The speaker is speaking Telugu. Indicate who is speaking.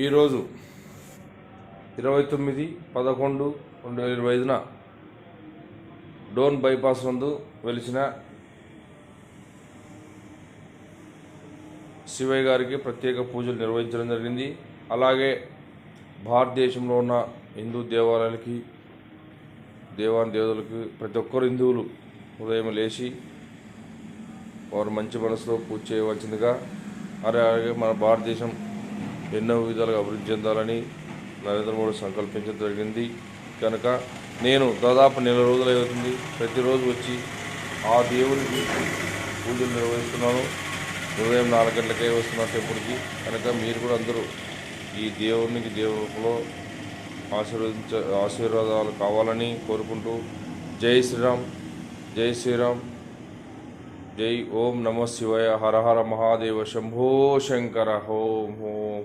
Speaker 1: ఈరోజు 29/11/2025 డోన్ బైపాస్ నందు వెలిసిన శివయ్య గారికి ప్రత్యేక పూజలు నిర్వహించడం జరిగింది. అలాగే భారతదేశంలో ఉన్న హిందూ దేవాలయాలకి దేవతలకి ప్రతి ఒక్కరు హిందువులు ఉదయం లేచి వారు మంచి మనసులో పూజ చేయవలసిందిగా, అలాగే మన భారతదేశం ఎన్నో విధాలుగా అభివృద్ధి చెందాలని నరేంద్ర మోడీ సంకల్పించడం జరిగింది. కనుక నేను దాదాపు నెల రోజులు అవుతుంది ప్రతిరోజు వచ్చి ఆ దేవునికి పూజలు నిర్వహిస్తున్నాను. ఉదయం 4 గంటలకే వస్తున్నాను టెంపుల్కి. కనుక మీరు కూడా అందరూ ఈ దేవునిలో ఆశీర్వాదాలు కావాలని కోరుకుంటూ జై శ్రీరామ్, జై శ్రీరామ్, జై ఓం నమః శివాయ, హర హర మహాదేవ, శంభో శంకర, ఓం ఓం.